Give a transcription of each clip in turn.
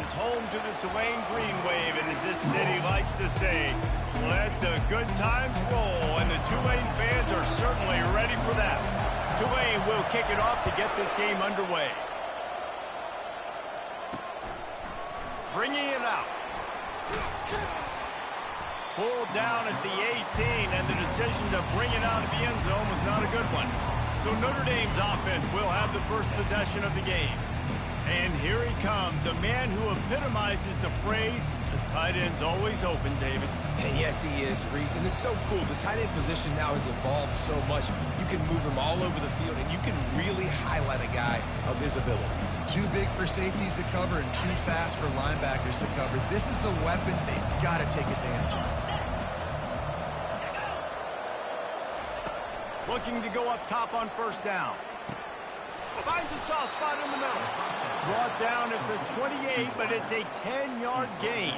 fans, home to the Tulane Green Wave, and as this city likes to say, let the good times roll, and the Tulane fans are certainly ready for that. Tulane will kick it off to get this game underway. Bringing it out. Pulled down at the 18, and the decision to bring it out of the end zone was not a good one. So Notre Dame's offense will have the first possession of the game. And here he comes, a man who epitomizes the phrase, the tight end's always open, David. And yes, he is, Reese. And it's so cool. The tight end position now has evolved so much. You can move him all over the field, and you can really highlight a guy of his ability. Too big for safeties to cover and too fast for linebackers to cover. This is a weapon they've got to take advantage of. Looking to go up top on first down. Finds a soft spot in the middle. Brought down at the 28, but it's a 10-yard gain.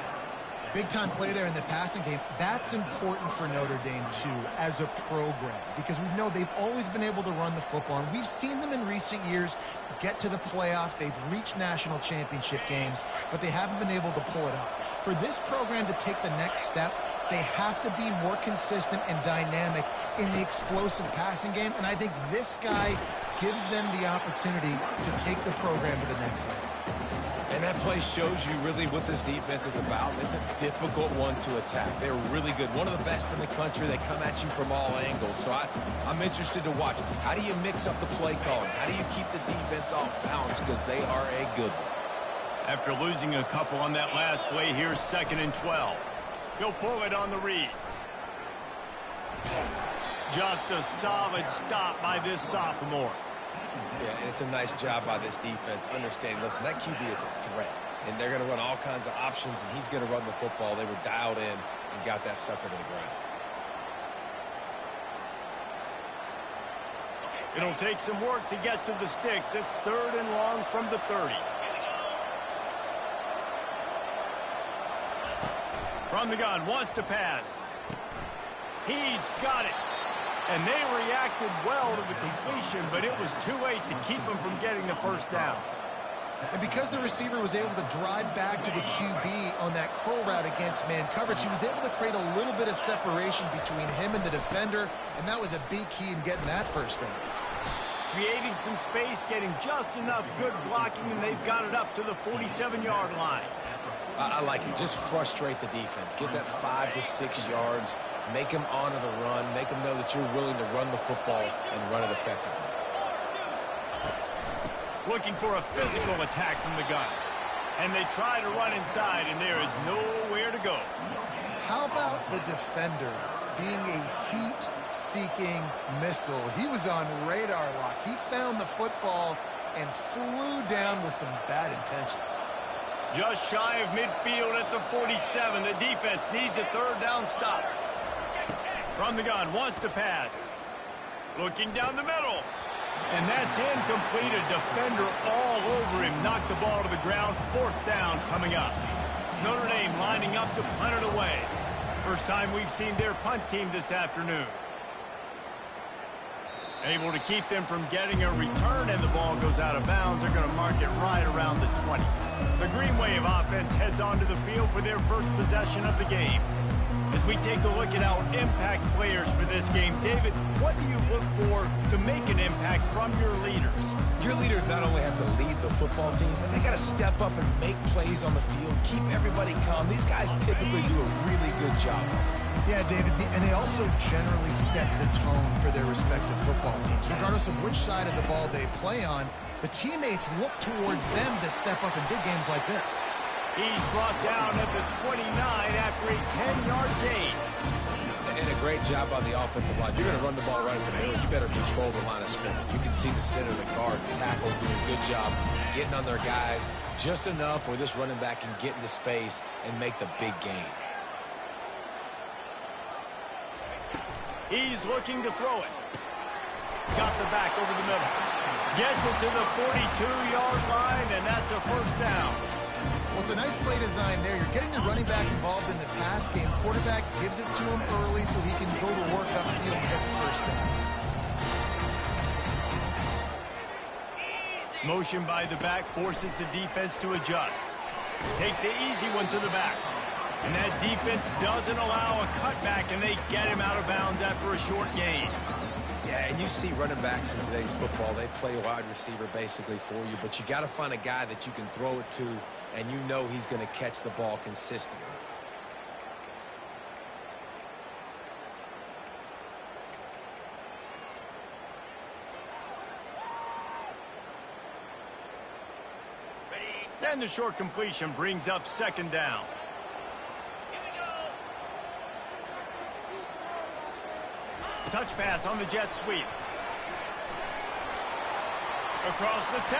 Big-time play there in the passing game. That's important for Notre Dame, too, as a program, because we know they've always been able to run the football, and we've seen them in recent years get to the playoff. They've reached national championship games, but they haven't been able to pull it off. For this program to take the next step, they have to be more consistent and dynamic in the explosive passing game, and I think this guy gives them the opportunity to take the program to the next level. And that play shows you really what this defense is about. It's a difficult one to attack. They're really good. One of the best in the country. They come at you from all angles. So I'm interested to watch. How do you mix up the play calling? How do you keep the defense off balance? Because they are a good one. After losing a couple on that last play, here's 2nd and 12. He'll pull it on the read. Just a solid stop by this sophomore. Yeah, and it's a nice job by this defense understanding, listen, that QB is a threat, and they're going to run all kinds of options, and he's going to run the football. They were dialed in and got that sucker to the ground. It'll take some work to get to the sticks. It's 3rd and long from the 30. From the gun, wants to pass. He's got it. And they reacted well to the completion, but it was too late to keep him from getting the first down. And because the receiver was able to drive back to the QB on that curl route against man coverage, he was able to create a little bit of separation between him and the defender, and that was a big key in getting that first down. Creating some space, getting just enough good blocking, and they've got it up to the 47-yard line. I like it. Just frustrate the defense. Get that 5 to 6 yards. Make them honor the run. Make them know that you're willing to run the football and run it effectively. Looking for a physical attack from the gun. And they try to run inside, and there is nowhere to go. How about the defender being a heat-seeking missile? He was on radar lock. He found the football and flew down with some bad intentions. Just shy of midfield at the 47. The defense needs a 3rd down stop. From the gun, wants to pass. Looking down the middle. And that's incomplete. A defender all over him. Knocked the ball to the ground. 4th down coming up. Notre Dame lining up to punt it away. First time we've seen their punt team this afternoon. Able to keep them from getting a return, and the ball goes out of bounds. They're going to mark it right around the 20. The Green Wave offense heads onto the field for their first possession of the game. As we take a look at our impact players for this game, David, what do you look for to make an impact from your leaders? Your leaders not only have to lead the football team, but they got to step up and make plays on the field, keep everybody calm. These guys typically do a really good job of it. Yeah, David, and they also generally set the tone for their respective football teams. Regardless of which side of the ball they play on, the teammates look towards them to step up in big games like this. He's brought down at the 29 after a 10-yard gain. And a great job on the offensive line. You're going to run the ball right in the middle. You better control the line of scrimmage. You can see the center, the guard, the tackles doing a good job getting on their guys just enough where this running back can get into space and make the big gain. He's looking to throw it. Got the back over the middle. Gets it to the 42-yard line, and that's a 1st down. Well, it's a nice play design there. You're getting the running back involved in the pass game. Quarterback gives it to him early so he can go to work upfield and get the 1st down. Motion by the back forces the defense to adjust. Takes the easy one to the back. And that defense doesn't allow a cutback, and they get him out of bounds after a short gain. Yeah, and you see running backs in today's football, they play wide receiver basically for you, but you got to find a guy that you can throw it to, and you know he's going to catch the ball consistently. And the short completion brings up second down. Touch pass on the jet sweep. Across the 10.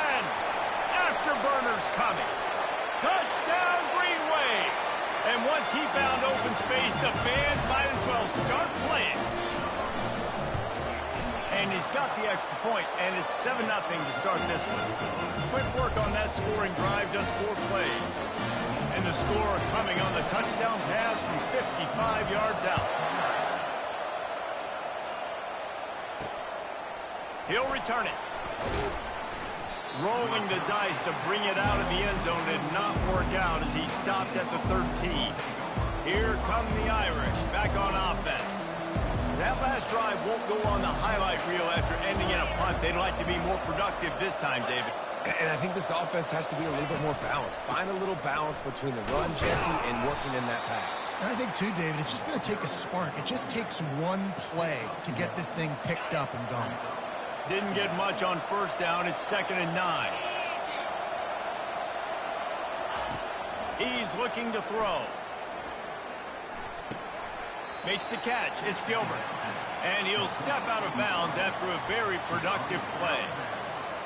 Afterburners coming. Touchdown, Green Wave. And once he found open space, the band might as well start playing. And he's got the extra point, and it's 7-0 to start this one. Quick work on that scoring drive, just 4 plays. And the score coming on the touchdown pass from 55 yards out. He'll return it. Rolling the dice to bring it out of the end zone did not work out as he stopped at the 13. Here come the Irish back on offense. That last drive won't go on the highlight reel after ending in a punt. They'd like to be more productive this time, David. And I think this offense has to be a little bit more balanced. Find a little balance between the run, Jesse, and working in that pass. And I think, too, David, it's just going to take a spark. It just takes one play to get this thing picked up and going. Didn't get much on first down. It's 2nd and 9. He's looking to throw. Makes the catch. It's Gilbert. And he'll step out of bounds after a very productive play.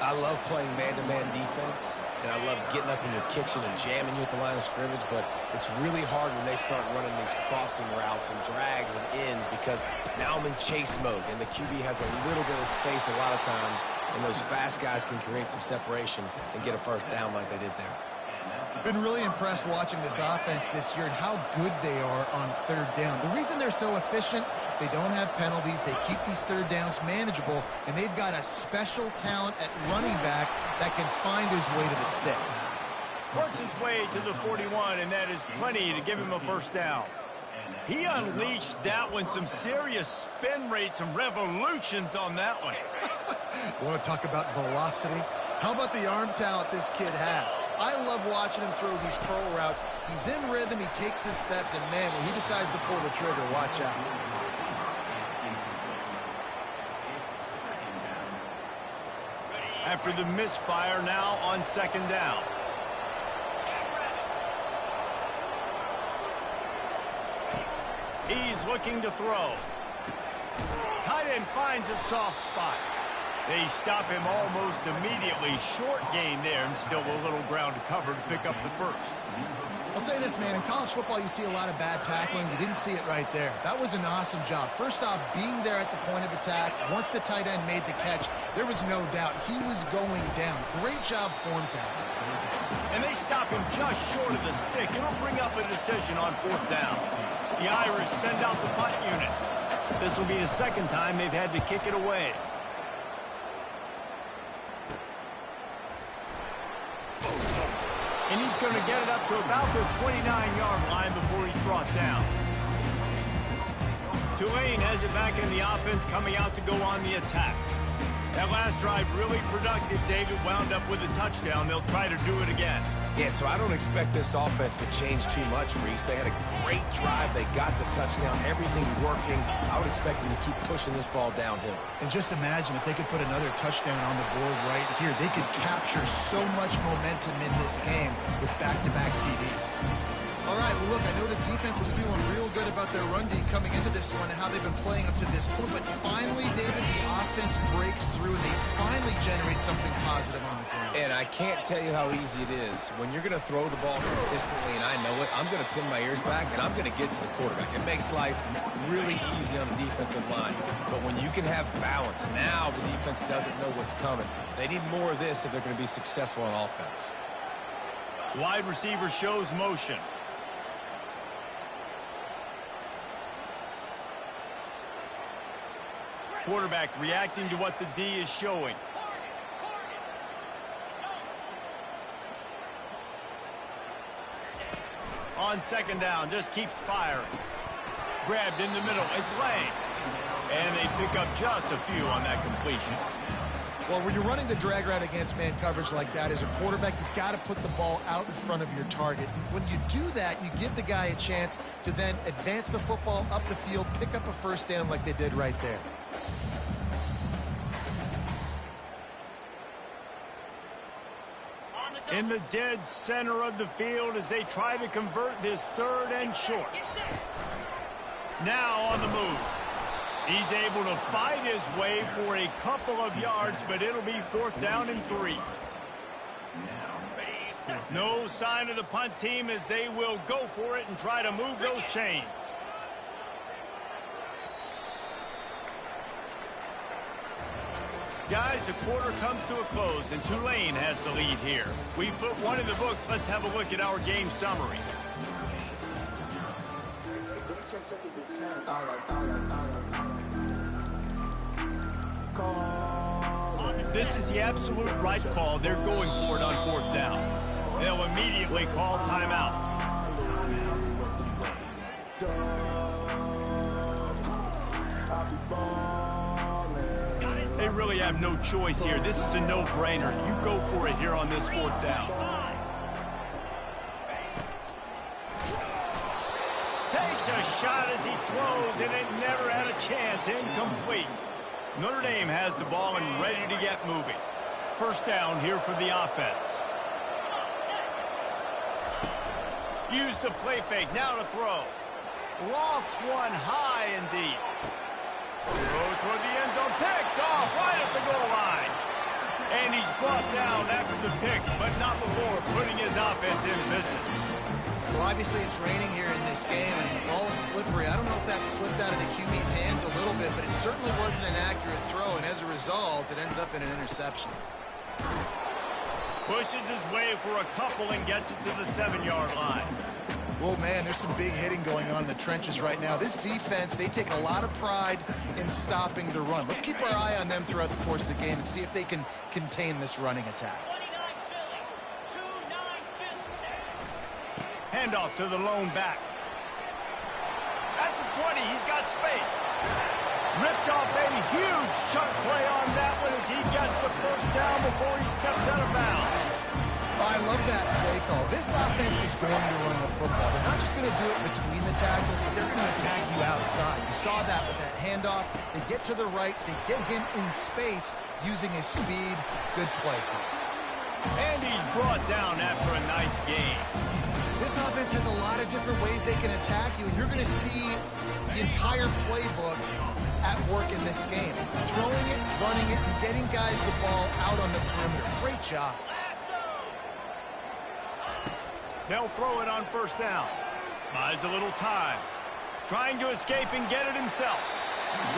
I love playing man-to-man defense, and I love getting up in your kitchen and jamming you at the line of scrimmage, but it's really hard when they start running these crossing routes and drags and ends because now I'm in chase mode, and the QB has a little bit of space a lot of times, and those fast guys can create some separation and get a first down like they did there. Been really impressed watching this offense this year and how good they are on third down. The reason they're so efficient, they don't have penalties, they keep these third downs manageable, and they've got a special talent at running back that can find his way to the sticks. Works his way to the 41, and that is plenty to give him a first down. He unleashed that one, some serious spin rates, some revolutions on that one. You want to talk about velocity? How about the arm talent this kid has? I love watching him throw these curl routes. He's in rhythm, he takes his steps, and man, when he decides to pull the trigger, watch out. After the misfire, now on 2nd down. He's looking to throw. Tight end finds a soft spot. They stop him almost immediately. Short gain there, and still a little ground to cover to pick up the first. I'll say this, man. In college football, you see a lot of bad tackling. You didn't see it right there. That was an awesome job. First off, being there at the point of attack. Once the tight end made the catch, there was no doubt he was going down. Great job form tackle. And they stop him just short of the stick. It'll bring up a decision on 4th down. The Irish send out the punt unit. This will be the 2nd time they've had to kick it away. And he's going to get it up to about the 29-yard line before he's brought down. Tulane has it back in the offense, coming out to go on the attack. That last drive really productive. David wound up with a touchdown. They'll try to do it again. Yeah, so I don't expect this offense to change too much, Reese. They had a great drive. They got the touchdown, everything working. I would expect them to keep pushing this ball downhill. And just imagine if they could put another touchdown on the board right here. They could capture so much momentum in this game with back-to-back TDs. All right, well, look, I know the defense was feeling real good about their run D coming into this one and how they've been playing up to this point, but finally, David, the offense breaks through and they finally generate something positive on the ground. And I can't tell you how easy it is. When you're going to throw the ball consistently, and I know it, I'm going to pin my ears back, and I'm going to get to the quarterback. It makes life really easy on the defensive line. But when you can have balance, now the defense doesn't know what's coming. They need more of this if they're going to be successful on offense. Wide receiver shows motion. Quarterback reacting to what the D is showing. On second down, just keeps firing. Grabbed in the middle. It's Lane. And they pick up just a few on that completion. Well, when you're running the drag route against man coverage like that, as a quarterback, you've got to put the ball out in front of your target. When you do that, you give the guy a chance to then advance the football up the field, pick up a first down like they did right there. In the dead center of the field as they try to convert this third and short. Now on the move. He's able to fight his way for a couple of yards, but it'll be 4th down and 3. No sign of the punt team as they will go for it and try to move those chains. Guys, the quarter comes to a close, and Tulane has the lead here. We put one in the books. Let's have a look at our game summary. This is the absolute right call. They're going for it on 4th down. They'll immediately call timeout. They really have no choice here. This is a no-brainer. You go for it here on this 4th down. Takes a shot as he throws, and it never had a chance. Incomplete. Notre Dame has the ball and ready to get moving. 1st down here for the offense. Use the play fake. Now to throw. Lofts one high and deep. Throw toward the end zone. Picked off right at the goal line. And he's brought down after the pick, but not before putting his offense in business. Well, obviously it's raining here in this game, and the ball's slippery. I don't know if that slipped out of the QB's hands a little bit, but it certainly wasn't an accurate throw, and as a result, it ends up in an interception. Pushes his way for a couple and gets it to the 7-yard line. Well, man, there's some big hitting going on in the trenches right now. This defense, they take a lot of pride in stopping the run. Let's keep our eye on them throughout the course of the game and see if they can contain this running attack. Handoff to the lone back. At the 20, he's got space. Ripped off a huge chunk play on that one as he gets the 1st down before he steps out of bounds. I love that play call. This offense is going to run the football. They're not just going to do it between the tackles, but they're going to attack you outside. You saw that with that handoff. They get to the right. They get him in space using his speed. Good play call. And he's brought down after a nice game. This offense has a lot of different ways they can attack you, and you're going to see the entire playbook at work in this game. Throwing it, running it, and getting guys the ball out on the perimeter. Great job. They'll throw it on 1st down. Buys a little time. Trying to escape and get it himself.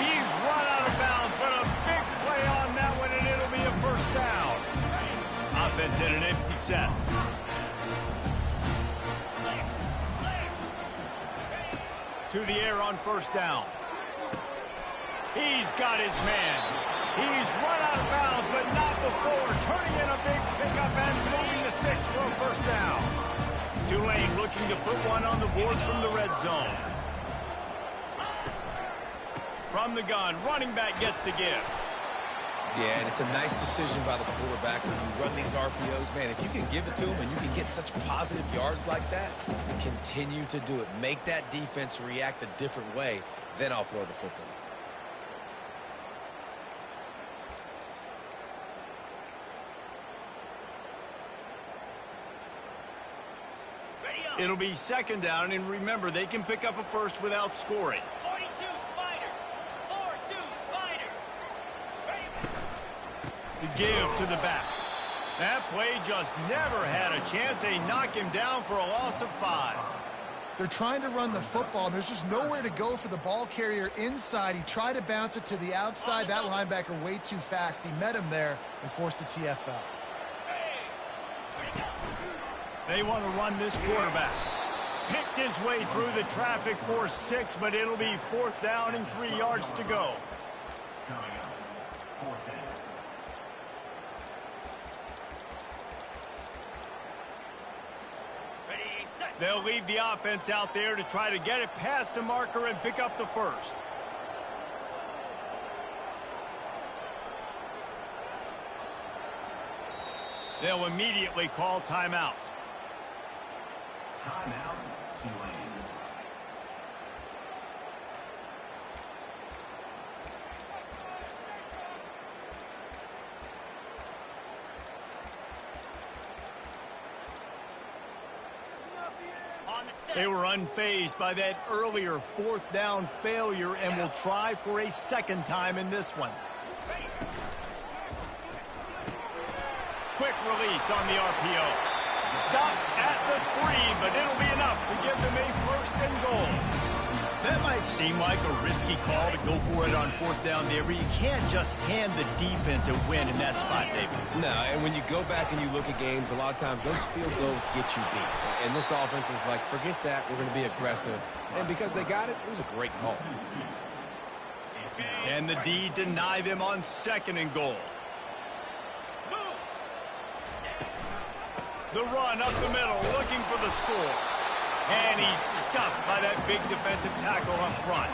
He's run out of bounds, but a big play on that one, and it'll be a 1st down. Offense in an empty set. To the air on 1st down. He's got his man. He's run out of bounds, but not before. Turning in a big pickup and moving the sticks for a 1st down. Tulane looking to put one on the board from the red zone. From the gun, running back gets to give. Yeah, and it's a nice decision by the quarterback when you run these RPOs. Man, if you can give it to him and you can get such positive yards like that, continue to do it. Make that defense react a different way, then I'll throw the football. It'll be 2nd down, and remember, they can pick up a 1st without scoring. 42 Spider. 4-2 Spider. The give to the back. That play just never had a chance. They knock him down for a loss of 5. They're trying to run the football, and there's just nowhere to go for the ball carrier inside. He tried to bounce it to the outside. That linebacker way too fast. He met him there and forced the TFL. They want to run this quarterback. Picked his way through the traffic for 6, but it'll be 4th down and 3 yards to go. Ready, set. They'll leave the offense out there to try to get it past the marker and pick up the first. They'll immediately call timeout. Timeout, Tulane. On the set. They were unfazed by that earlier fourth down failure and will try for a second time in this one. Ready. Quick release on the RPO. Stop at the 3, but it'll be enough to give them a first and goal. That might seem like a risky call to go for it on fourth down there, but you can't just hand the defense a win in that spot, David. No, and when you go back and you look at games, a lot of times those field goals get you beat. And this offense is like, forget that, we're going to be aggressive. And because they got it, it was a great call. And the D deny them on second and goal. Moves. The run up the middle, looking for the score. And he's stuffed by that big defensive tackle up front.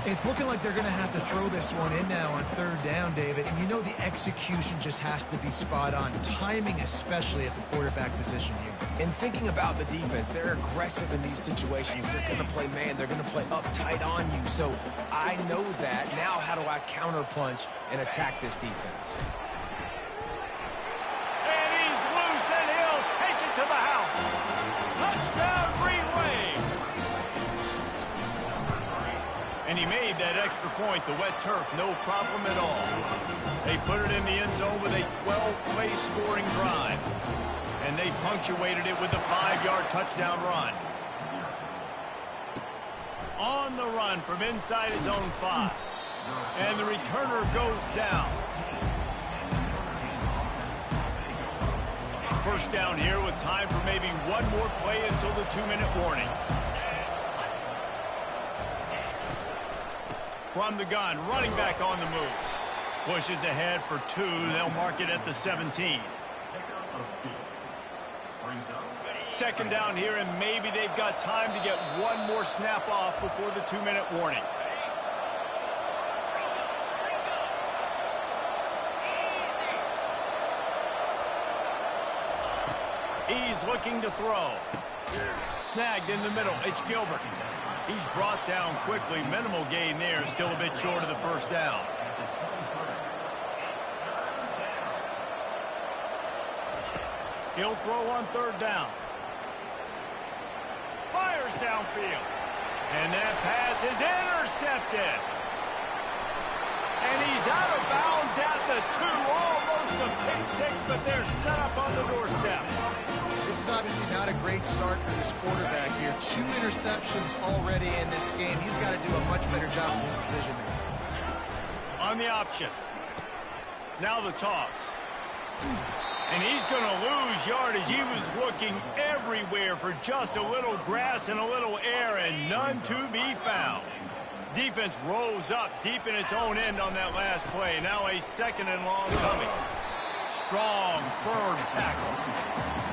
It's looking like they're going to have to throw this one in now on third down, David. And you know the execution just has to be spot on. Timing, especially at the quarterback position here. And thinking about the defense, they're aggressive in these situations. They're going to play man. They're going to play uptight on you. So I know that. Now how do I counterpunch and attack this defense? And he's loose, and he'll take it to the house. Touchdown, Green Wave. And he made that extra point, the wet turf, no problem at all. They put it in the end zone with a 12-play scoring drive. And they punctuated it with a 5-yard touchdown run. On the run from inside his own 5. And the returner goes down. First down here with time for maybe one more play until the 2-minute warning. From the gun, running back on the move. Pushes ahead for 2. They'll mark it at the 17. Second down here, and maybe they've got time to get one more snap off before the 2-minute warning. He's looking to throw. Snagged in the middle. It's Gilbert. He's brought down quickly. Minimal gain there. Still a bit short of the first down. He'll throw on third down. Fires downfield. And that pass is intercepted. And he's out of bounds at the 2. Almost a pick 6, but they're set up on the doorstep. This is obviously not a great start for this quarterback here. 2 interceptions already in this game. He's got to do a much better job with his decision making. On the option. Now the toss. And he's going to lose yardage. He was looking everywhere for just a little grass and a little air, and none to be found. Defense rose up deep in its own end on that last play. Now a second and long coming. Strong, firm tackle.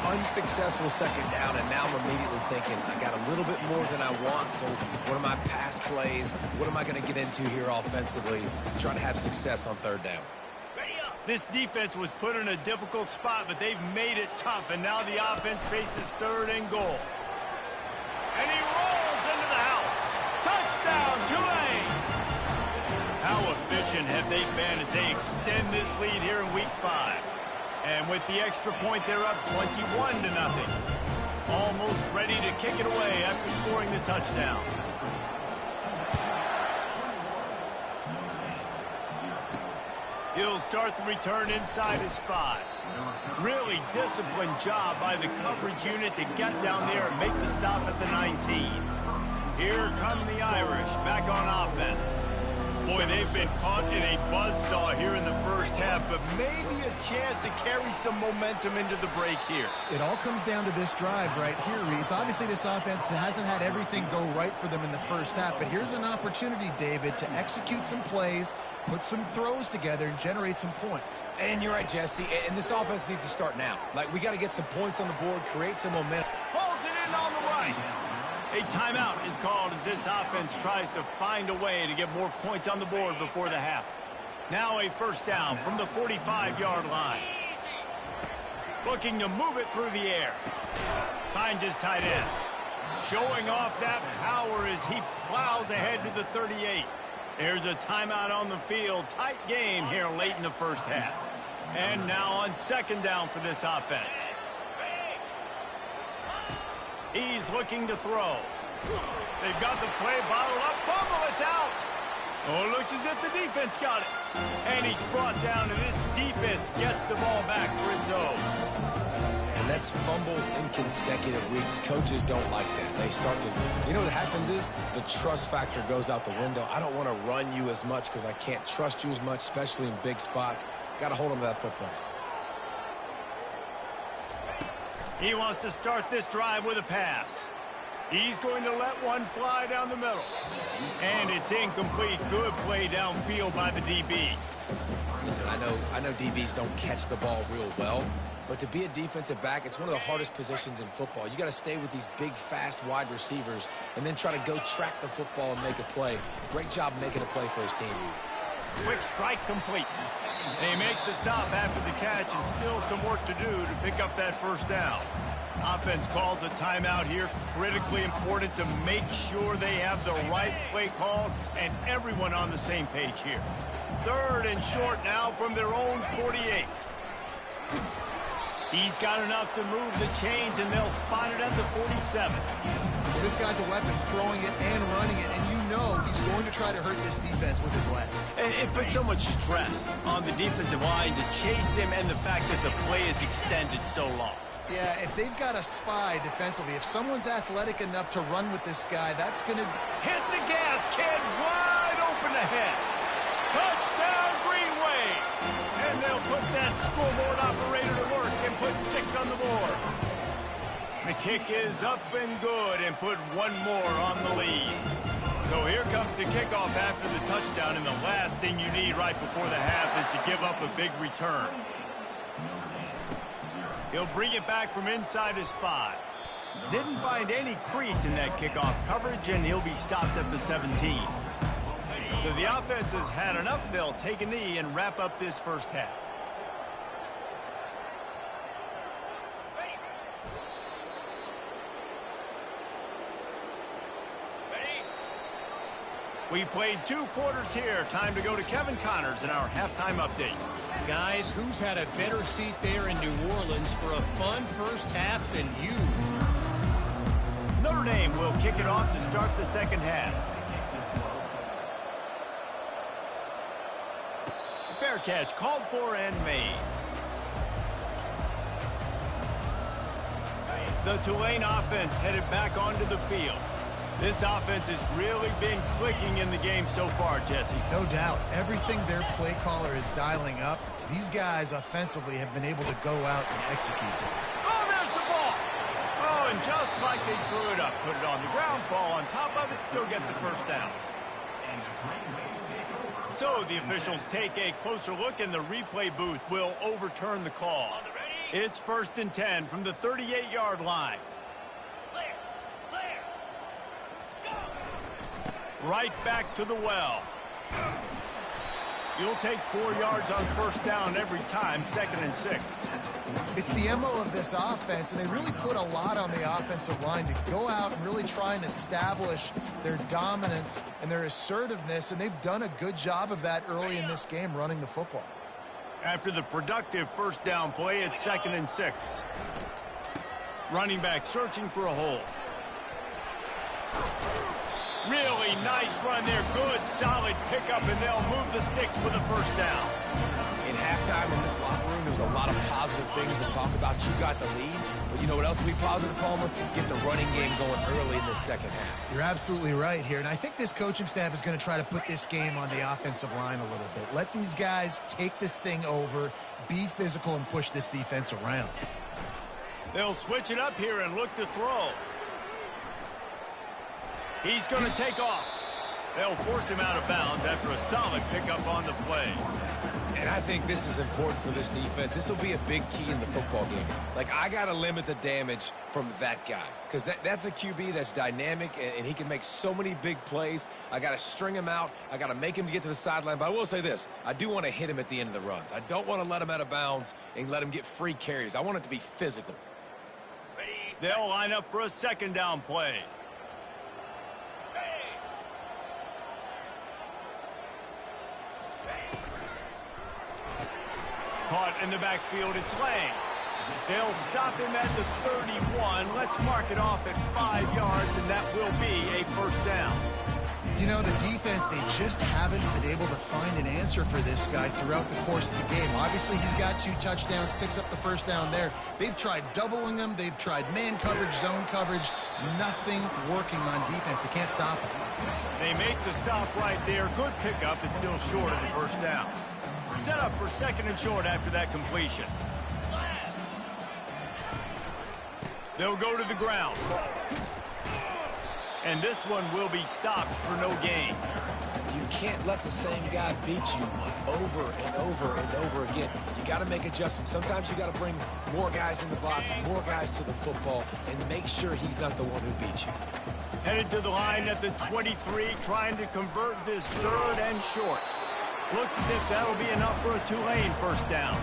Unsuccessful second down, and now I'm immediately thinking, I got a little bit more than I want, so what are my pass plays? What am I going to get into here offensively? Trying to have success on third down. This defense was put in a difficult spot, but they've made it tough, and now the offense faces third and goal. And he rolls into the house. Touchdown, Tulane! How efficient have they been as they extend this lead here in Week 5? And with the extra point, they're up 21-0. Almost ready to kick it away after scoring the touchdown. He'll start the return inside his 5. Really disciplined job by the coverage unit to get down there and make the stop at the 19. Here come the Irish back on offense. Boy, they've been caught in a buzzsaw here in the first half, but maybe a chance to carry some momentum into the break here. It all comes down to this drive right here, Reese. Obviously, this offense hasn't had everything go right for them in the first half, but here's an opportunity, David, to execute some plays, put some throws together, and generate some points. And you're right, Jesse, and this offense needs to start now. Like, we got to get some points on the board, create some momentum. Pulls it in on the A timeout is called as this offense tries to find a way to get more points on the board before the half. Now a first down from the 45-yard line. Looking to move it through the air. Finds his tight end. Showing off that power as he plows ahead to the 38. There's a timeout on the field. Tight game here late in the first half. And now on second down for this offense. He's looking to throw. They've got the play bottled up. Fumble, it's out. Oh, it looks as if the defense got it. And he's brought down, and this defense gets the ball back for its own. And that's fumbles in consecutive weeks. Coaches don't like that. They start to, you know what happens is the trust factor goes out the window. I don't want to run you as much because I can't trust you as much, especially in big spots. Got to hold on to that football. He wants to start this drive with a pass. He's going to let one fly down the middle. And it's incomplete. Good play downfield by the DB. Listen, I know DBs don't catch the ball real well, but to be a defensive back, it's one of the hardest positions in football. You got to stay with these big, fast wide receivers and then try to go track the football and make a play. Great job making a play for his team. Quick strike complete. They make the stop after the catch, and still some work to do to pick up that first down. Offense calls a timeout here. Critically important to make sure they have the right play called and everyone on the same page here. Third and short now from their own 48. He's got enough to move the chains, and they'll spot it at the 47. Well, this guy's a weapon, throwing it and running it, and you know he's going to try to hurt this defense with his legs. It puts so much stress on the defensive line to chase him, and the fact that the play is extended so long. Yeah, if they've got a spy defensively, if someone's athletic enough to run with this guy, that's going to... Hit the gas, kid, wide open ahead. Touchdown, Green Wave. And they'll put that scoreboard operator to work and put 6 on the board. The kick is up and good and put one more on the lead. So here comes the kickoff after the touchdown, and the last thing you need right before the half is to give up a big return. He'll bring it back from inside his 5. Didn't find any crease in that kickoff coverage, and he'll be stopped at the 17. So the offense has had enough. They'll take a knee and wrap up this first half. We've played 2 quarters here. Time to go to Kevin Connors in our halftime update. Guys, who's had a better seat there in New Orleans for a fun first half than you? Notre Dame will kick it off to start the second half. Fair catch called for and made. The Tulane offense headed back onto the field. This offense has really been clicking in the game so far, Jesse. No doubt. Everything their play caller is dialing up, these guys offensively have been able to go out and execute it. Oh, there's the ball. Oh, and just like they threw it up, put it on the ground, fall on top of it, still get the first down. So the officials take a closer look, and the replay booth will overturn the call. It's 1st and 10 from the 38-yard line. Right back to the well. You'll take 4 yards on first down every time, 2nd and 6. It's the MO of this offense, and they really put a lot on the offensive line to go out and really try and establish their dominance and their assertiveness, and they've done a good job of that early in this game, running the football. After the productive first down play, it's 2nd and 6. Running back searching for a hole. Really nice run there. Good, solid pickup, and they'll move the sticks with a first down. In halftime in this locker room, there was a lot of positive things to talk about. You got the lead, but you know what else will be positive, Palmer? Get the running game going early in the second half. You're absolutely right here, and I think this coaching staff is going to try to put this game on the offensive line a little bit. Let these guys take this thing over, be physical, and push this defense around. They'll switch it up here and look to throw. He's going to take off. They'll force him out of bounds after a solid pickup on the play. And I think this is important for this defense. This will be a big key in the football game. Like, I got to limit the damage from that guy because that's a QB that's dynamic, and he can make so many big plays. I got to string him out. I got to make him get to the sideline. But I will say this. I do want to hit him at the end of the runs. I don't want to let him out of bounds and let him get free carries. I want it to be physical. They'll line up for a second down play. Caught in the backfield, it's Lang. They'll stop him at the 31. Let's mark it off at 5 yards, and that will be a first down. You know, the defense, they just haven't been able to find an answer for this guy throughout the course of the game. Obviously, he's got 2 touchdowns, picks up the first down there. They've tried doubling him. They've tried man coverage, zone coverage. Nothing working on defense. They can't stop him. They make the stop right there. Good pickup. It's still short of the first down. Set up for second and short after that completion. They'll go to the ground. And this one will be stopped for no gain. You can't let the same guy beat you over and over and over again. You got to make adjustments. Sometimes you got to bring more guys in the box, more guys to the football, and make sure he's not the one who beat you. Headed to the line at the 23, trying to convert this third and short. Looks as if that'll be enough for a Tulane first down.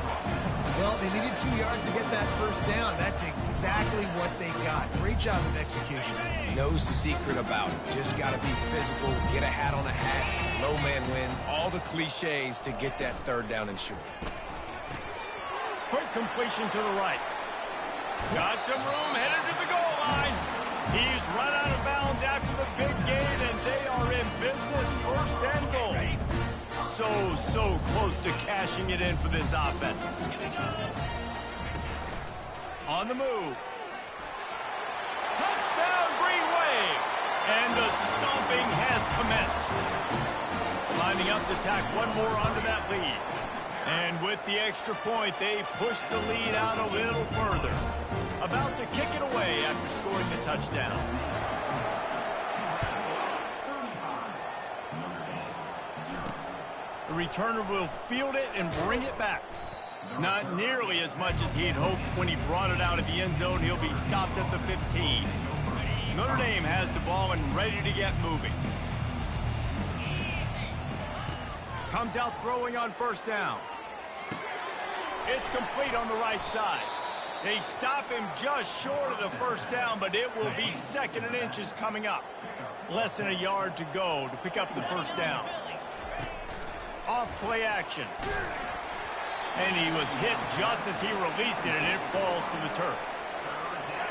Well, they needed 2 yards to get that first down. That's exactly what they got. Great job of execution. No secret about it. Just got to be physical, get a hat on a hat, low man wins, all the cliches to get that third down and short. Quick completion to the right. Got some room, headed to the goal line. He's run out of bounds after the big gain, and they are in business, first and goal. So close to cashing it in for this offense. On the move. Touchdown, Green Wave. And the stomping has commenced. Lining up to tack one more onto that lead. And with the extra point, they push the lead out a little further. About to kick it away after scoring the touchdown. The returner will field it and bring it back. Not nearly as much as he'd hoped when he brought it out of the end zone. He'll be stopped at the 15. Notre Dame has the ball and ready to get moving. Comes out throwing on first down. It's complete on the right side. They stop him just short of the first down, but it will be second and inches coming up. Less than a yard to go to pick up the first down. Off play action. And he was hit just as he released it, and it falls to the turf.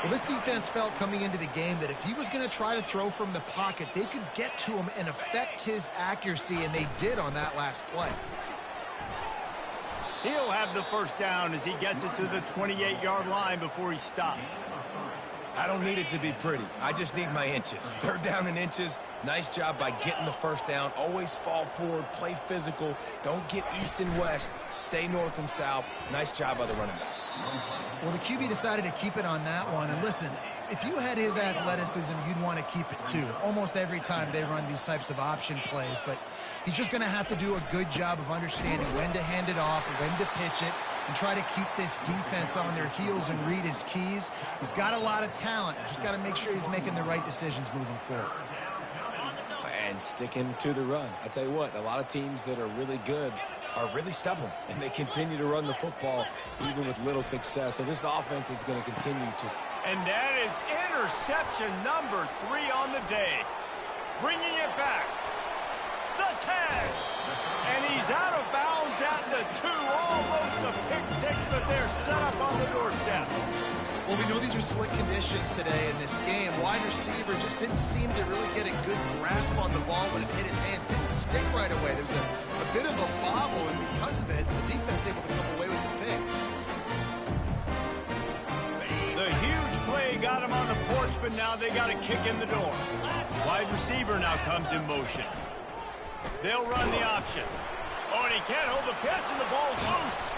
Well, this defense felt coming into the game that if he was going to try to throw from the pocket, they could get to him and affect his accuracy, and they did on that last play. He'll have the first down as he gets it to the 28-yard line before he stopped. I don't need it to be pretty. I just need my inches. Third down and inches. Nice job by getting the first down. Always fall forward, play physical. Don't get east and west. Stay north and south. Nice job by the running back. Well, the QB decided to keep it on that one. And listen, if you had his athleticism, you'd want to keep it too. Almost every time they run these types of option plays. But he's just going to have to do a good job of understanding when to hand it off, when to pitch it, and try to keep this defense on their heels and read his keys. He's got a lot of talent. Just got to make sure he's making the right decisions moving forward. And sticking to the run. I tell you what, a lot of teams that are really good are really stubborn, and they continue to run the football even with little success. So this offense is going to continue to. And that is interception number 3 on the day. Bringing it back. The tag. And he's out of bounds at the 2. Almost a pick six, but they're set up on the doorstep. Well, we know these are slick conditions today in this game. Wide receiver just didn't seem to really get a good grasp on the ball when it hit his hands. Didn't stick right away. There was a bit of a bobble, and because of it, the defense able to come away with the pick. The huge play got him on the porch, but now they got a kick in the door. Wide receiver now comes in motion. They'll run the option. Oh, and he can't hold the pitch, and the ball's loose.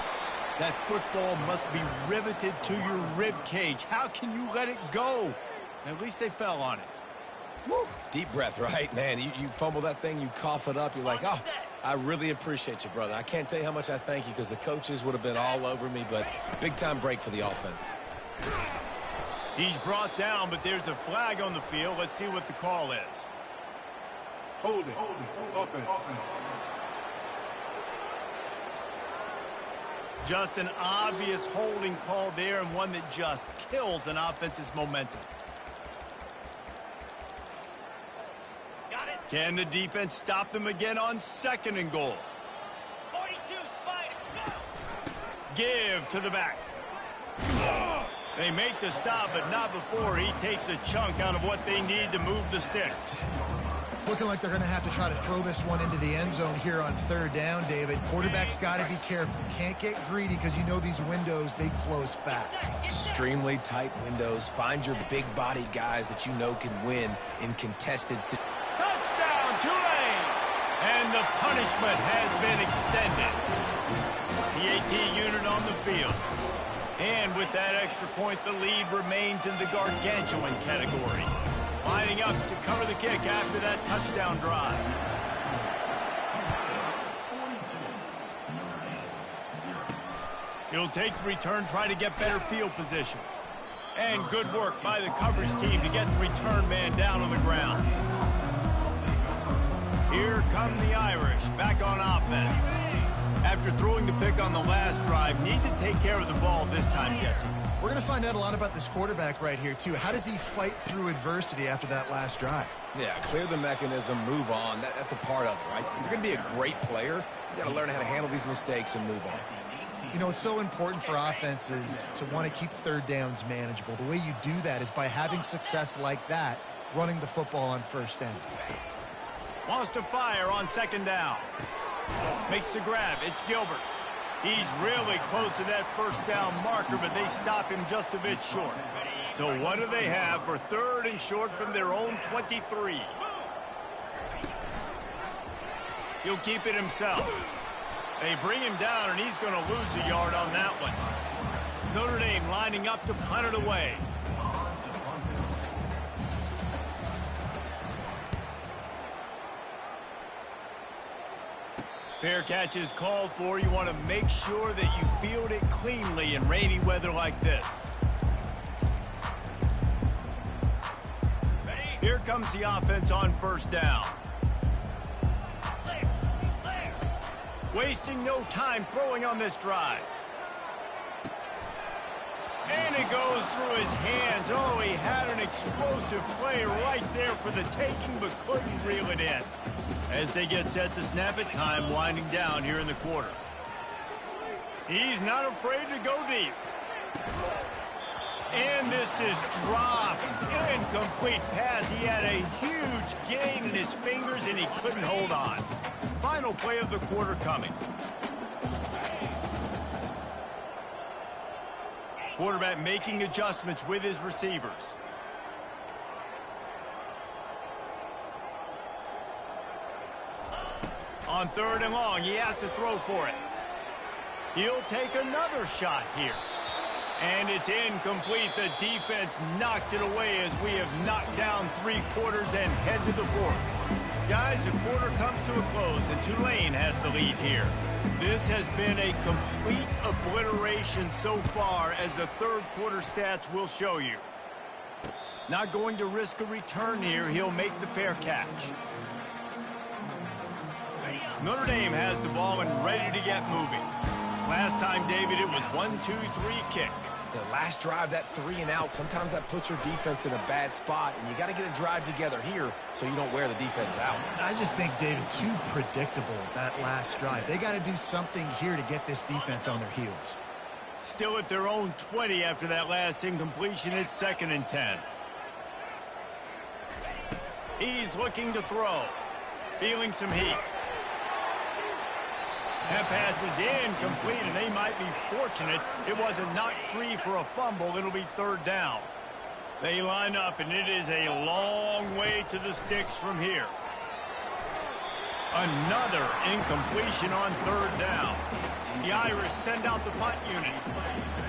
That football must be riveted to your rib cage. How can you let it go? At least they fell on it. Woo. Deep breath, right? Man, you fumble that thing, you cough it up, you're like, oh, I really appreciate you, brother. I can't tell you how much I thank you because the coaches would have been all over me, but big-time break for the offense. He's brought down, but there's a flag on the field. Let's see what the call is. Holding. Offense. Just an obvious holding call there, and one that just kills an offense's momentum. Can the defense stop them again on 2nd and goal? 42, Spider, go! Give to the back. They make the stop, but not before he takes a chunk out of what they need to move the sticks. It's looking like they're going to have to try to throw this one into the end zone here on 3rd down, David. Quarterback's got to be careful. Can't get greedy because you know these windows, they close fast. Extremely tight windows. Find your big-bodied guys that you know can win in contested situations. Touchdown, Tulane! And the punishment has been extended. PAT unit on the field. And with that extra point, the lead remains in the gargantuan category. Lining up to cover the kick after that touchdown drive. He'll take the return, try to get better field position. And good work by the coverage team to get the return man down on the ground. Here come the Irish, back on offense. After throwing the pick on the last drive, need to take care of the ball this time, Jesse. We're going to find out a lot about this quarterback right here, too. How does he fight through adversity after that last drive? Yeah, clear the mechanism, move on. That's a part of it, right? If you're going to be a great player, you got to learn how to handle these mistakes and move on. You know, it's so important for offenses to want to keep 3rd downs manageable. The way you do that is by having success like that, running the football on 1st down. Wants to fire on 2nd down. Makes the grab. It's Gilbert. He's really close to that 1st down marker, but they stop him just a bit short. So what do they have for 3rd and short from their own 23? He'll keep it himself. They bring him down, and he's going to lose a yard on that one. Notre Dame lining up to punt it away. Fair catch is called for. You want to make sure that you field it cleanly in rainy weather like this. Here comes the offense on 1st down. Wasting no time throwing on this drive. And it goes through his hands. Oh, he had an explosive play right there for the taking, but couldn't reel it in. As they get set to snap it, time winding down here in the quarter. He's not afraid to go deep. And this is dropped. Incomplete pass. He had a huge gain in his fingers, and he couldn't hold on. Final play of the quarter coming. Quarterback making adjustments with his receivers. On 3rd and long, he has to throw for it. He'll take another shot here. And it's incomplete. The defense knocks it away as we have knocked down 3 quarters and head to the 4th. Guys, the quarter comes to a close, and Tulane has the lead here. This has been a complete obliteration so far, as the 3rd quarter stats will show you. Not going to risk a return here. He'll make the fair catch. Notre Dame has the ball and ready to get moving. Last time, David, it was 1-2-3 kick. The last drive, that 3 and out, sometimes that puts your defense in a bad spot, and you got to get a drive together here so you don't wear the defense out. I just think, David, too predictable, that last drive. They got to do something here to get this defense on their heels. Still at their own 20 after that last incompletion. It's 2nd and 10. He's looking to throw. Feeling some heat. That pass is incomplete, and they might be fortunate it wasn't knocked free for a fumble. It'll be 3rd down. They line up, and it is a long way to the sticks from here. Another incompletion on 3rd down. The Irish send out the punt unit.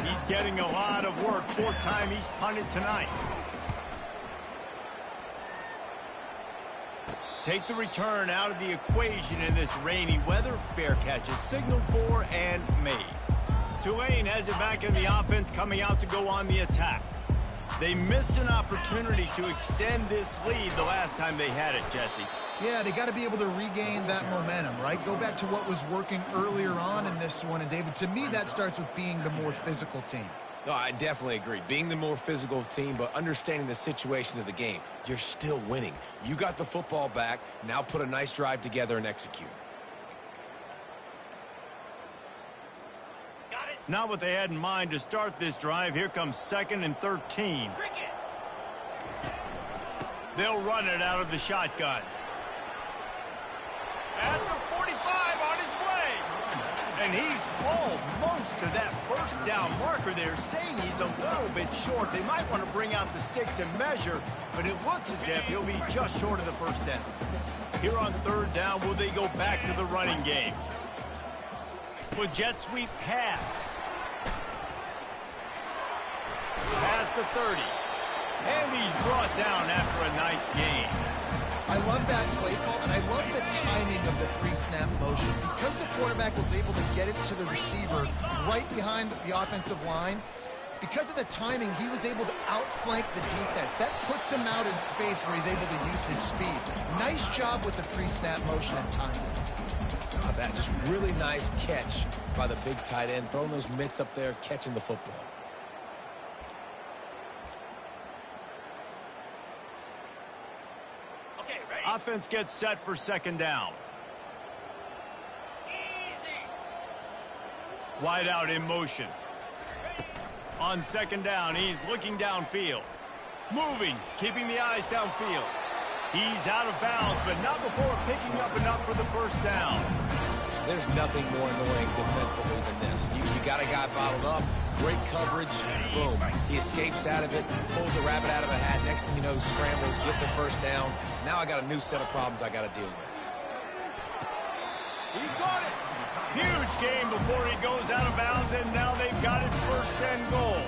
He's getting a lot of work. 4th time he's punted tonight. Take the return out of the equation in this rainy weather. Fair catch is signaled for and made. Tulane has it back in the offense, coming out to go on the attack. They missed an opportunity to extend this lead the last time they had it, Jesse. Yeah, they got to be able to regain that momentum, right? Go back to what was working earlier on in this one. And, David, to me, that starts with being the more physical team. No, I definitely agree. Being the more physical team, but understanding the situation of the game. You're still winning. You got the football back. Now put a nice drive together and execute. Got it. Not what they had in mind to start this drive. Here comes 2nd and 13. Cricket. They'll run it out of the shotgun. At the 45 on his way. And he's almost to that first down marker there, saying he's a little bit short. They might want to bring out the sticks and measure, but it looks as if he'll be just short of the first down. Here on 3rd down, will they go back to the running game? With jet sweep pass. Past the 30. And he's brought down after a nice gain. I love that play call, and I love the timing of the pre-snap motion. Because the quarterback was able to get it to the receiver right behind the offensive line, because of the timing, he was able to outflank the defense. That puts him out in space where he's able to use his speed. Nice job with the pre-snap motion and timing. Oh, that just really nice catch by the big tight end, throwing those mitts up there, catching the football. Offense gets set for 2nd down. Easy. Wide out in motion. On 2nd down, he's looking downfield. Moving, keeping the eyes downfield. He's out of bounds, but not before picking up enough for the first down. There's nothing more annoying defensively than this. You got a guy bottled up, great coverage, boom. He escapes out of it, pulls a rabbit out of a hat. Next thing you know, scrambles, gets a first down. Now I got a new set of problems I got to deal with. He got it. Huge game before he goes out of bounds, and now they've got it 1st and goal.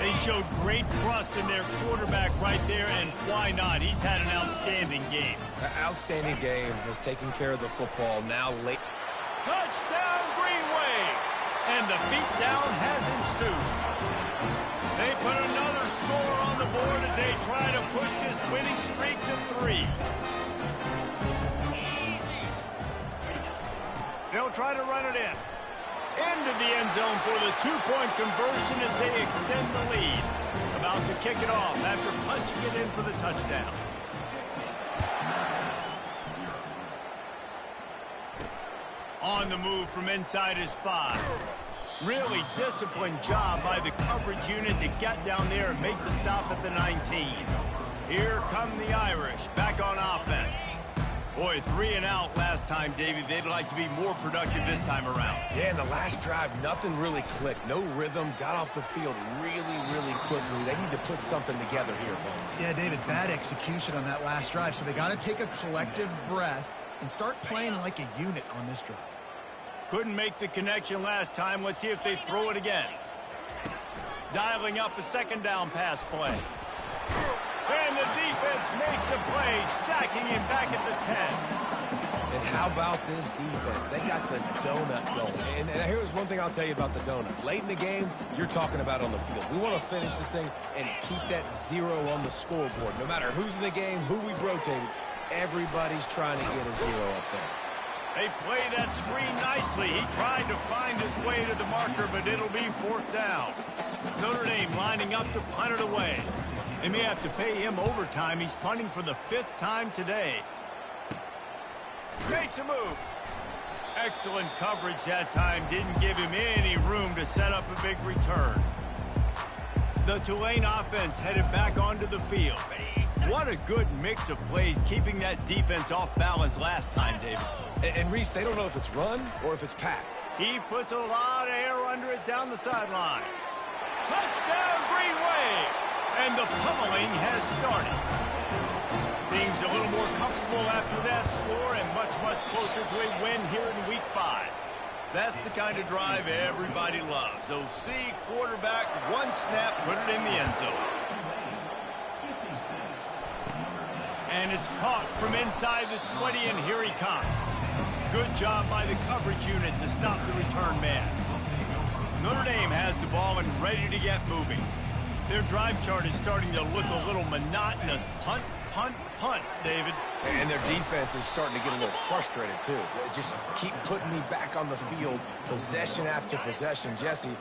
They showed great trust in their quarterback right there, and why not? He's had an outstanding game. An outstanding game, has taken care of the football. Now late. Touchdown, Greenway! And the beatdown has ensued. They put another score on the board as they try to push this winning streak to 3. They'll try to run it in. Into the end zone for the 2-point conversion as they extend the lead. About to kick it off after punching it in for the touchdown. On the move from inside his 5. Really disciplined job by the coverage unit to get down there and make the stop at the 19. Here come the Irish back on offense. Boy, 3 and out last time, Davey. They'd like to be more productive this time around. Yeah, in the last drive, nothing really clicked. No rhythm, got off the field really quickly. They need to put something together here, Paul. Yeah, David, bad execution on that last drive. So they got to take a collective breath and start playing like a unit on this drive. Couldn't make the connection last time. Let's see if they throw it again. Dialing up a 2nd down pass play. And the defense makes a play, sacking him back at the 10. And how about this defense? They got the donut going. And here's one thing I'll tell you about the donut. Late in the game, you're talking about on the field. We want to finish this thing and keep that 0 on the scoreboard. No matter who's in the game, who we've rotated, everybody's trying to get a 0 up there. They play that screen nicely. He tried to find his way to the marker, but it'll be 4th down. Notre Dame lining up to punt it away. They may have to pay him overtime. He's punting for the 5th time today. Makes a move. Excellent coverage that time. Didn't give him any room to set up a big return. The Tulane offense headed back onto the field. What a good mix of plays, keeping that defense off balance last time, David. And Reese, they don't know if it's run or if it's packed. He puts a lot of air under it down the sideline. Touchdown, Greenway! And the pummeling has started. Things a little more comfortable after that score and much closer to a win here in Week 5. That's the kind of drive everybody loves. OC, quarterback, one snap, put it in the end zone. And it's caught from inside the 20, and here he comes. Good job by the coverage unit to stop the return man. Notre Dame has the ball and ready to get moving. Their drive chart is starting to look a little monotonous. Punt, punt, punt, David. And their defense is starting to get a little frustrated, too. They just keep putting me back on the field, possession after possession. Jesse,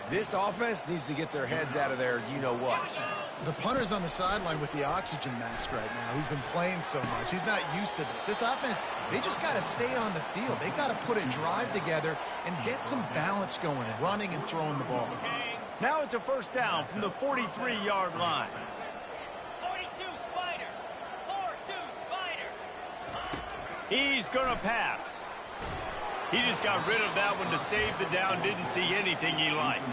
this offense needs to get their heads out of their you-know-what. The punter's on the sideline with the oxygen mask right now. He's been playing so much. He's not used to this. This offense, they just got to stay on the field. They got to put a drive together and get some balance going, running and throwing the ball. Now it's a first down from the 43-yard line. 42 Spider. 4-2 Spider. He's going to pass. He just got rid of that one to save the down. Didn't see anything he liked.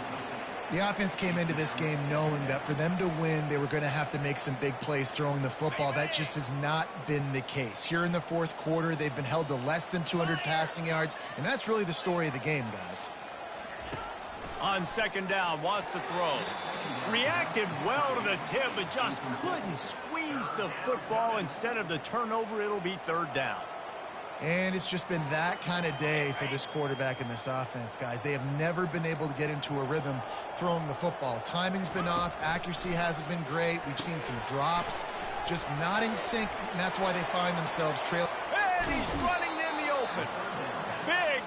The offense came into this game knowing that for them to win, they were going to have to make some big plays throwing the football. That just has not been the case. Here in the fourth quarter, they've been held to less than 200 passing yards, and that's really the story of the game, guys. On second down, wants to throw. Reacted well to the tip, but just couldn't squeeze the football. Instead of the turnover, it'll be third down. And it's just been that kind of day for this quarterback and this offense, guys. They have never been able to get into a rhythm throwing the football. Timing's been off. Accuracy hasn't been great. We've seen some drops. Just not in sync, and that's why they find themselves trailing. And he's running in the open.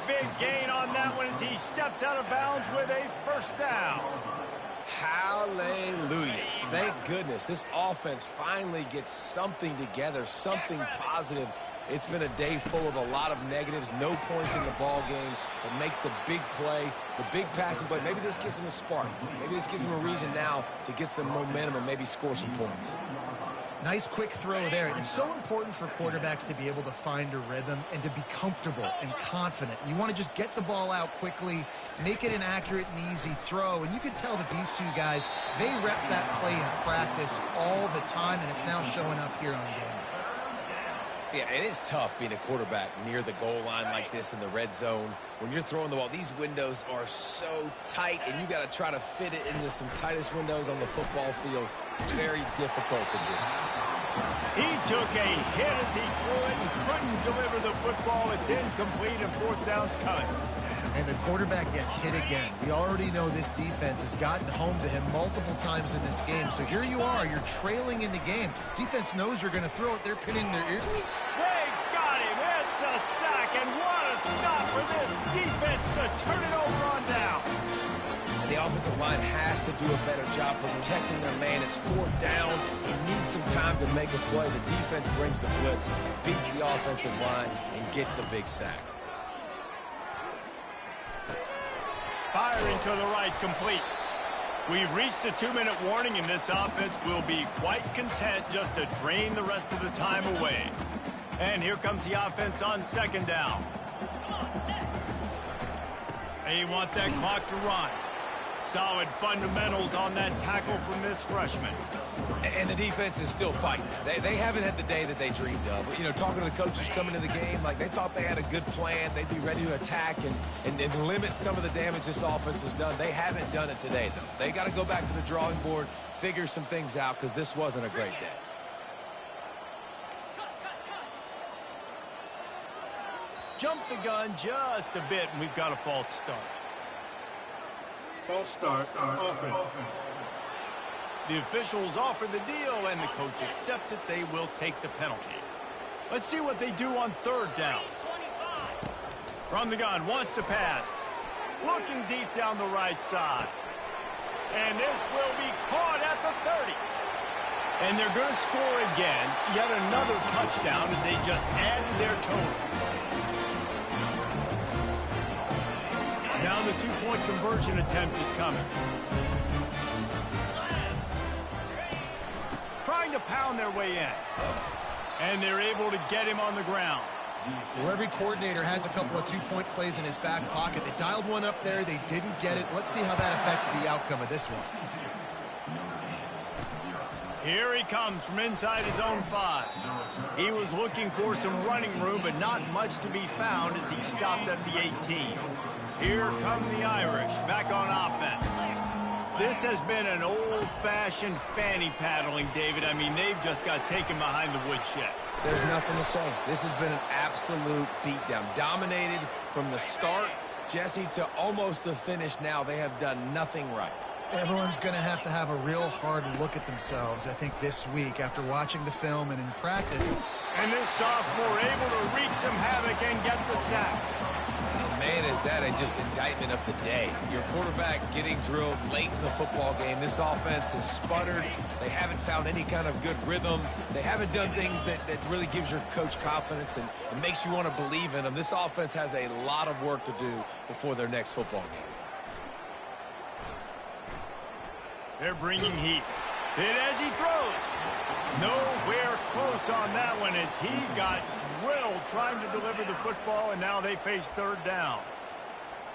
Big gain on that one as he steps out of bounds with a first down. Hallelujah. Thank goodness this offense finally gets something together, something positive. It's been a day full of a lot of negatives, no points in the ball game, but makes the big play, the big passing play. Maybe this gives him a spark. Maybe this gives him a reason now to get some momentum and maybe score some points. Nice quick throw there. And it's so important for quarterbacks to be able to find a rhythm and to be comfortable and confident. You want to just get the ball out quickly, make it an accurate and easy throw. And you can tell that these two guys, they rep that play in practice all the time, and it's now showing up here on game. Yeah, it is tough being a quarterback near the goal line like this in the red zone. When you're throwing the ball, these windows are so tight, and you got to try to fit it into some tightest windows on the football field. Very difficult to do. He took a hit as he threw it and couldn't deliver the football. It's incomplete, and fourth down's coming. And the quarterback gets hit again. We already know this defense has gotten home to him multiple times in this game. So here you are, you're trailing in the game. Defense knows you're going to throw it. They're pinning their ear. They got him. It's a sack, and what a stop for this defense to turn it over on down. The offensive line has to do a better job protecting their man. It's fourth down. He needs some time to make a play. The defense brings the blitz, beats the offensive line, and gets the big sack. Firing to the right, complete. We've reached the 2-minute warning, and this offense will be quite content just to drain the rest of the time away. And here comes the offense on second down. They want that clock to run. Solid fundamentals on that tackle from this freshman. And the defense is still fighting. They haven't had the day that they dreamed of. You know, talking to the coaches coming to the game, like they thought they had a good plan. They'd be ready to attack and limit some of the damage this offense has done. They haven't done it today, though. They got to go back to the drawing board, figure some things out, because this wasn't a great day. Jump the gun just a bit, and we've got a false start. False start, offense. The officials offer the deal, and the coach accepts it. They will take the penalty. Let's see what they do on third down. From the gun, wants to pass. Looking deep down the right side. And this will be caught at the 30. And they're going to score again. Yet another touchdown as they just added their total. Now the two-point conversion attempt is coming. Trying to pound their way in. And they're able to get him on the ground. Well, every coordinator has a couple of two-point plays in his back pocket. They dialed one up there. They didn't get it. Let's see how that affects the outcome of this one. Here he comes from inside his own 5. He was looking for some running room, but not much to be found as he stopped at the 18. Here come the Irish back on offense. This has been an old-fashioned fanny paddling, David. I mean, they've just got taken behind the woodshed. There's nothing to say. This has been an absolute beatdown. Dominated from the start, Jesse, to almost the finish now. They have done nothing right. Everyone's going to have a real hard look at themselves, I think, this week after watching the film and in practice. And this sophomore able to wreak some havoc and get the sack. And man, is that just indictment of the day. Your quarterback getting drilled late in the football game. This offense has sputtered. They haven't found any kind of good rhythm. They haven't done things that really gives your coach confidence and makes you want to believe in them. This offense has a lot of work to do before their next football game. They're bringing heat. Hit as he throws. Nowhere close on that one as he got drilled trying to deliver the football, and now they face third down.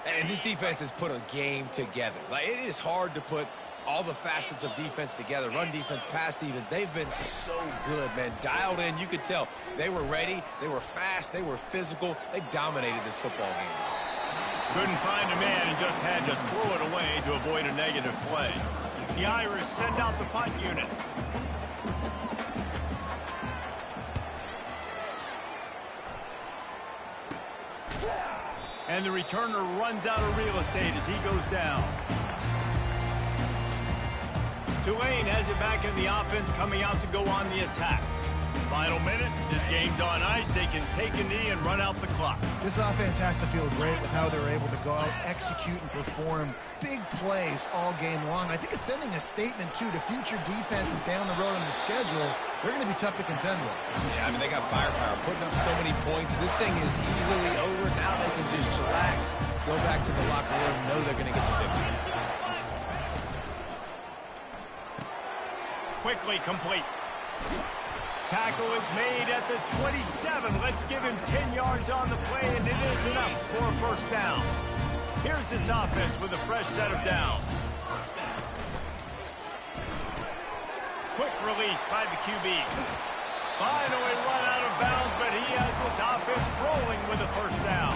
And this defense has put a game together. Like, it is hard to put all the facets of defense together. Run defense, pass defense. They've been so good, man. Dialed in. You could tell they were ready. They were fast. They were physical. They dominated this football game. Couldn't find a man and just had to throw it away to avoid a negative play. The Irish send out the punt unit. And the returner runs out of real estate as he goes down. Tulane has it back in the offense, coming out to go on the attack. Final minute, this game's on ice. They can take a knee and run out the clock. This offense has to feel great with how they're able to go out, execute, and perform big plays all game long. I think it's sending a statement, too, to future defenses down the road on the schedule. They're going to be tough to contend with. Yeah, I mean, they got firepower, putting up so many points. This thing is easily over. Now they can just chillax, go back to the locker room, know they're going to get the victory. Quickly complete. Tackle is made at the 27. Let's give him 10 yards on the play, and it is enough for a first down. Here's this offense with a fresh set of downs. Quick release by the QB. Finally run out of bounds, but he has this offense rolling with a first down.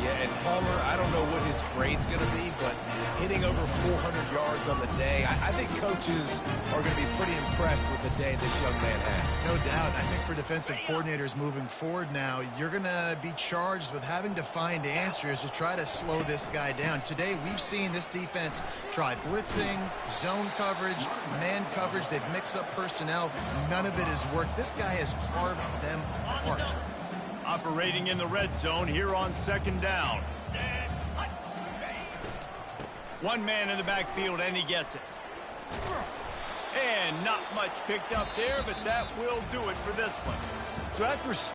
Yeah, and Palmer, I don't know what his grade's going to be, but hitting over 400 yards on the day, I think coaches are going to be pretty impressed with the day this young man had. No doubt. I think for defensive coordinators moving forward now, you're going to be charged with having to find answers to try to slow this guy down. Today, we've seen this defense try blitzing, zone coverage, man coverage. They've mixed up personnel. None of it has worked. This guy has carved them apart. Operating in the red zone here on second down. One man in the backfield, and he gets it. And not much picked up there, but that will do it for this one. So after